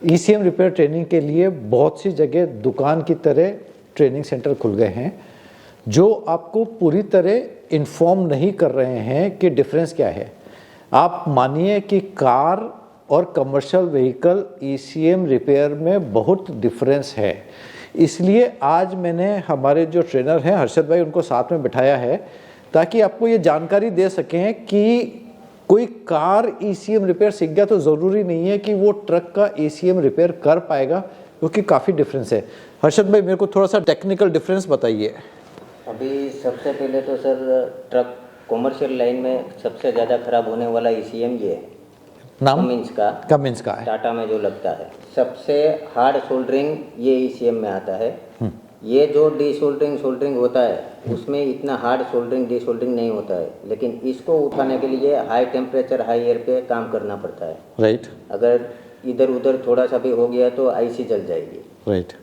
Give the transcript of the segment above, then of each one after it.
ECM repair training के लिए बहुत सी जगह दुकान की तरह ट्रेनिंग सेंटर खुल गए हैं जो आपको पूरी तरह इन्फॉर्म नहीं कर रहे हैं कि डिफरेंस क्या है। आप मानिए कि कार और कमर्शियल व्हीकल ईसीएम रिपेयर में बहुत डिफरेंस है। इसलिए आज मैंने हमारे जो ट्रेनर हैं हर्षद भाई उनको साथ में बिठाया है ताकि आपको ये जानकारी दे सकें कि कोई कार ईसीएम रिपेयर सीख गया तो ज़रूरी नहीं है कि वो ट्रक का ईसीएम रिपेयर कर पाएगा, क्योंकि काफ़ी डिफरेंस है। हर्षद भाई मेरे को थोड़ा सा टेक्निकल डिफरेंस बताइए। अभी सबसे पहले तो सर ट्रक कमर्शियल लाइन में सबसे ज़्यादा खराब होने वाला ईसीएम ये है, नाम कमिंस का है, टाटा में जो लगता है। सबसे हार्ड सोल्डरिंग ये ईसीएम में आता है। ये जो सोल्डरिंग होता है उसमें इतना हार्ड सोल्डरिंग नहीं होता है, लेकिन इसको उठाने के लिए हाई टेम्परेचर हाई एयर पे काम करना पड़ता है। राइट। अगर इधर उधर थोड़ा सा भी हो गया तो आईसी जल जाएगी। राइट।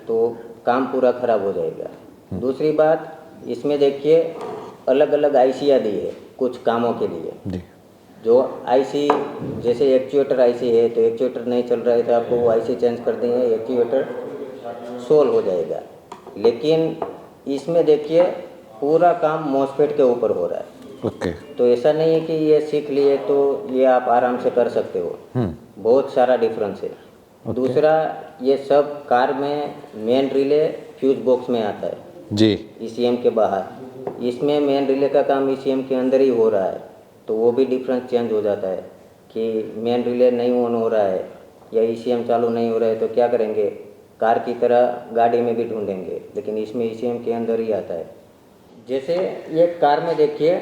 तो काम पूरा खराब हो जाएगा। दूसरी बात, इसमें देखिए अलग अलग आईसियाँ दी है कुछ कामों के लिए। जो आईसी जैसे एक्चुएटर आईसी है तो एक्चुएटर नहीं चल रहा है तो आपको वो आईसी चेंज कर देंगे, एक्चुएटर सोल्व हो जाएगा। लेकिन इसमें देखिए पूरा काम मॉसफेट के ऊपर हो रहा है। ओके। तो ऐसा नहीं है कि ये सीख लिए तो ये आप आराम से कर सकते हो। बहुत सारा डिफरेंस है। दूसरा, ये सब कार में मेन रिले फ्यूज बॉक्स में आता है जी, ईसीएम के बाहर। इसमें मेन रिले का काम ईसीएम के अंदर ही हो रहा है, तो वो भी डिफरेंस चेंज हो जाता है कि मेन रिले नहीं ऑन हो रहा है या ईसीएम चालू नहीं हो रहा है तो क्या करेंगे, कार की तरह गाड़ी में भी ढूंढेंगे, लेकिन इसमें ईसीएम के अंदर ही आता है। जैसे ये कार में देखिए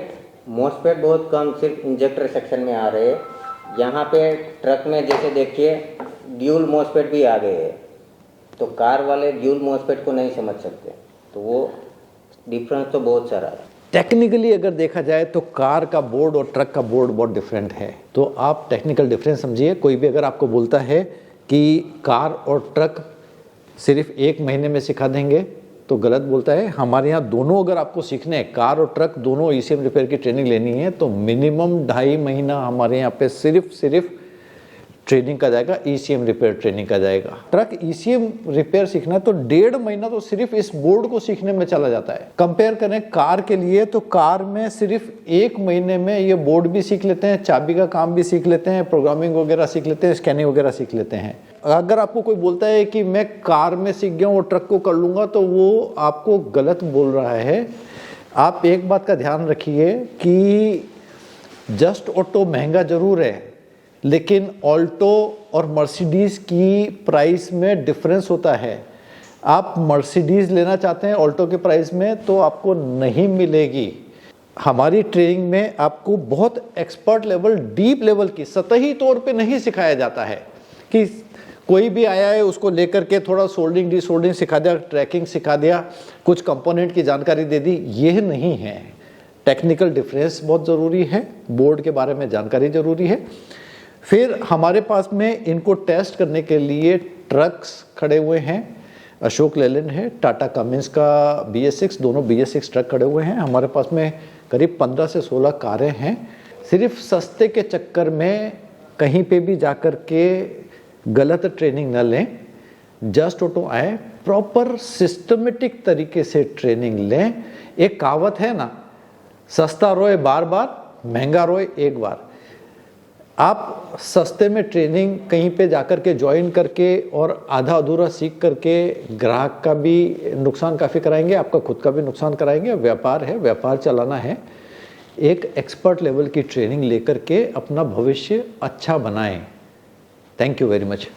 मॉसफेट बहुत कम सिर्फ इंजेक्टर सेक्शन में आ रहे हैं। यहाँ पे ट्रक में जैसे देखिए ड्यूल मॉसफेट भी आ गए हैं, तो कार वाले ड्यूल मॉसफेट को नहीं समझ सकते, तो वो डिफरेंस तो बहुत सारा है। टेक्निकली अगर देखा जाए तो कार का बोर्ड और ट्रक का बोर्ड बहुत डिफरेंट है। तो आप टेक्निकल डिफरेंस समझिए। कोई भी अगर आपको बोलता है कि कार और ट्रक सिर्फ 1 महीने में सिखा देंगे तो गलत बोलता है। हमारे यहाँ दोनों अगर आपको सीखने हैं, कार और ट्रक दोनों ईसीएम रिपेयर की ट्रेनिंग लेनी है तो मिनिमम 2.5 महीना हमारे यहाँ पे सिर्फ ट्रेनिंग का जाएगा, ईसीएम रिपेयर ट्रेनिंग का जाएगा। ट्रक ईसीएम रिपेयर सीखना है तो 1.5 महीना तो सिर्फ इस बोर्ड को सीखने में चला जाता है। कंपेयर करें कार के लिए तो कार में सिर्फ 1 महीने में ये बोर्ड भी सीख लेते हैं, चाबी का काम भी सीख लेते हैं, प्रोग्रामिंग वगैरह सीख लेते हैं, स्कैनिंग वगैरह सीख लेते हैं। अगर आपको कोई बोलता है कि मैं कार में सीख गया हूँ और ट्रक को कर लूँगा तो वो आपको गलत बोल रहा है। आप एक बात का ध्यान रखिए कि जस्ट ऑटो महंगा जरूर है, लेकिन ऑल्टो और मर्सिडीज़ की प्राइस में डिफरेंस होता है। आप मर्सिडीज़ लेना चाहते हैं ऑल्टो के प्राइस में तो आपको नहीं मिलेगी। हमारी ट्रेनिंग में आपको बहुत एक्सपर्ट लेवल, डीप लेवल की सतही तौर पे नहीं सिखाया जाता है कि कोई भी आया है उसको लेकर के थोड़ा सोल्डिंग डिसोल्डिंग सिखा दिया, ट्रैकिंग सिखा दिया, कुछ कंपोनेंट की जानकारी दे दी, यह नहीं है। टेक्निकल डिफरेंस बहुत ज़रूरी है, बोर्ड के बारे में जानकारी ज़रूरी है। फिर हमारे पास में इनको टेस्ट करने के लिए ट्रक्स खड़े हुए हैं। अशोक लेलैंड है, टाटा कमिंस का BS6, दोनों BS6 ट्रक खड़े हुए हैं। हमारे पास में करीब 15 से 16 कारें हैं। सिर्फ सस्ते के चक्कर में कहीं पे भी जाकर के गलत ट्रेनिंग न लें। जस्ट ऑटो आए, प्रॉपर सिस्टमेटिक तरीके से ट्रेनिंग लें। एक कहावत है ना, सस्ता रोए बार बार, महंगा रोए एक बार। आप सस्ते में ट्रेनिंग कहीं पे जाकर के ज्वाइन करके और आधा अधूरा सीख करके ग्राहक का भी नुकसान काफ़ी कराएंगे, आपका खुद का भी नुकसान कराएंगे। व्यापार है, व्यापार चलाना है। एक एक्सपर्ट लेवल की ट्रेनिंग लेकर के अपना भविष्य अच्छा बनाएं। Thank you very much.